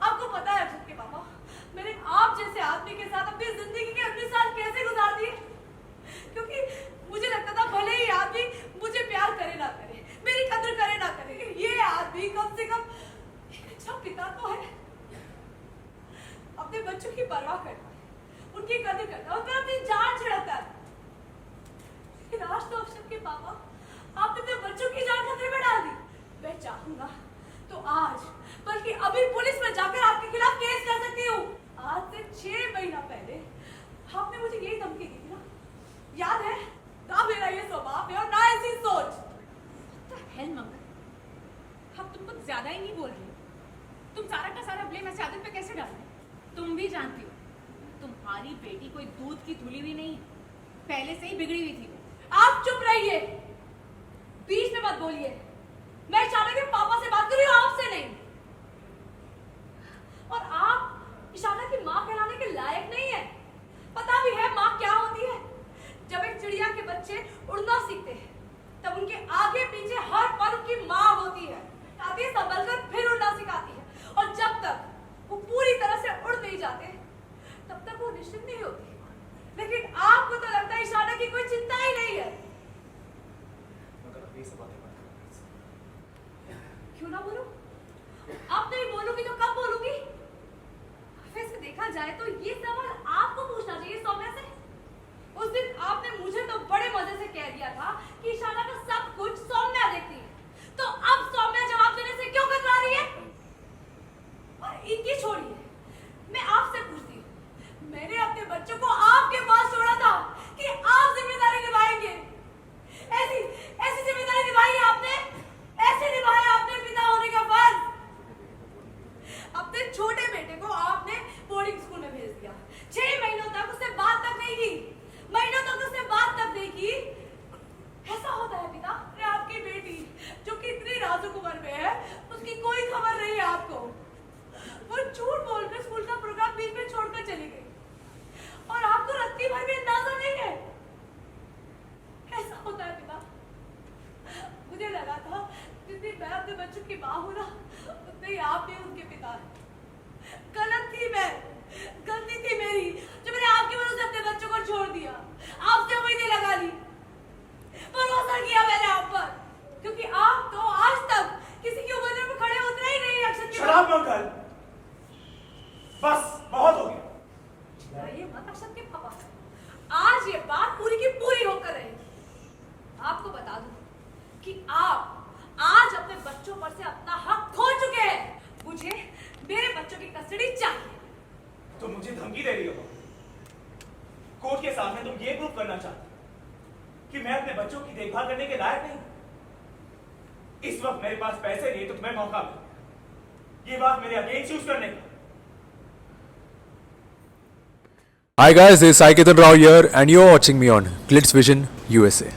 आपको पता है अक्षत के पापा, मैंने आप जैसे आदमी के साथ अपनी जिंदगी के 18 साल कैसे गुजार दिए? क्योंकि मुझे लगता था भले ही आदमी मुझे प्यार करे ना करे, मेरी कदर करे ना करे, ये आदमी कम से कम एक अच्छा पिता तो है। अपने बच्चों की परवाह करता है, उनकी कदर करता है, उन पर अपनी जान छिड़कता है। लेकिन आज तो अक्षत के पापा, आपने अपने बच्चों की जान खतरे में डाल दी। मैं चाहूंगा तो आज, बल्कि अभी पुलिस में जाकर आपके खिलाफ केस कर सकती हूँ। आज से 6 महीना पहले आपने मुझे यही धमकी दी थी ना, याद है? ना मेरा ये स्वभाव है और ना ऐसी सोच। तो हेल मंगल, अब तुम कुछ ज्यादा ही नहीं बोल रही हो। तुम सारा का सारा ब्लेम ऐसे आदत पे कैसे डाल रहे हो? तुम भी जानती हो तुम्हारी बेटी कोई दूध की धुली हुई नहीं, पहले से ही बिगड़ी हुई थी। आप चुप रहिए, बीच में मत बोलिए। मैं इशारा के पापा से बात कर रही हूँ, आपसे नहीं। और आप इशारा की माँ कहलाने के लायक नहीं है। पता भी है माँ क्या होती है? जब एक चिड़िया के बच्चे उड़ना सीखते हैं, तब उनके आगे पीछे हर पल उनकी माँ होती है, आती है, संभल कर फिर उड़ना सिखाती है। और जब तक वो पूरी तरह से उड़ नहीं जाते, तब तक वो निश्चित नहीं होती। लेकिन आपको तो लगता है इशारा की कोई चिंता ही नहीं है। क्यों ना बोलूं? आप नहीं बोलूंगी तो कब बोलूंगी? वैसे देखा जाए तो ये सवाल आपको पूछना चाहिए सौम्या से। उस दिन आपने मुझे तो बड़े मजे से कह दिया था कि इशारा का सब कुछ सौम्या देखती है। तो अब सौम्या जवाब देने से क्यों कतरा रही है? और इनकी छोड़िए, मैं आपसे पूछती हूँ, मैंने अपने बच्चों को आपके पास छोड़ा था कि आप जिम्मेदारी निभाएंगे। ऐसी जिम्मेदारी निभाई है आपने? ऐसे निभाया आपने पिता होने का फर्ज? अपने छोटे बेटे को आपने बोर्डिंग स्कूल में भेज दिया, 6 महीनों तक उससे बात तक नहीं की, महीनों तक उससे बात तक नहीं की। ऐसा होता है पिता? अरे आपकी बेटी जो कि इतनी नाजुक उम्र में है, उसकी कोई खबर नहीं है आपको। वो झूठ बोलकर स्कूल का प्रोग्राम बीच में छोड़कर चली गई और आपको रत्ती भर भी अंदाजा नहीं है। ऐसा होता है पिता। मुझे लगा था जितनी मैं अपने बच्चों की माँ हूं ना, उतने ही आप भी उनके पिता हैं। गलत थी मैं, गलती थी मेरी जो मैंने आपके भरोसे अपने बच्चों को छोड़ दिया, आपसे उम्मीदें लगा ली, भरोसा किया मैंने आप पर। क्योंकि आप तो आज तक किसी की उम्र में खड़े उतरे ही नहीं। अक्षत के शराब मत कर, बस बहुत हो गया। ये मत अक्षत के पापा, आज ये बात पूरी की पूरी होकर रहेगी। आपको बता दूं कि आप आज अपने बच्चों पर से अपना हक खो चुके हैं। मुझे मेरे बच्चों की कस्टडी चाहिए। तुम मुझे धमकी दे रही हो? कोर्ट के सामने तुम ये प्रूव करना चाहती कि मैं अपने बच्चों की देखभाल करने के लायक नहीं? इस वक्त मेरे पास पैसे नहीं तो तुम्हें मौका मिला ये बात मेरे अगेंस्ट यूज करने का। Hi guys, this is Sai Ketan Rao here and you're watching me on Glitz Vision USA.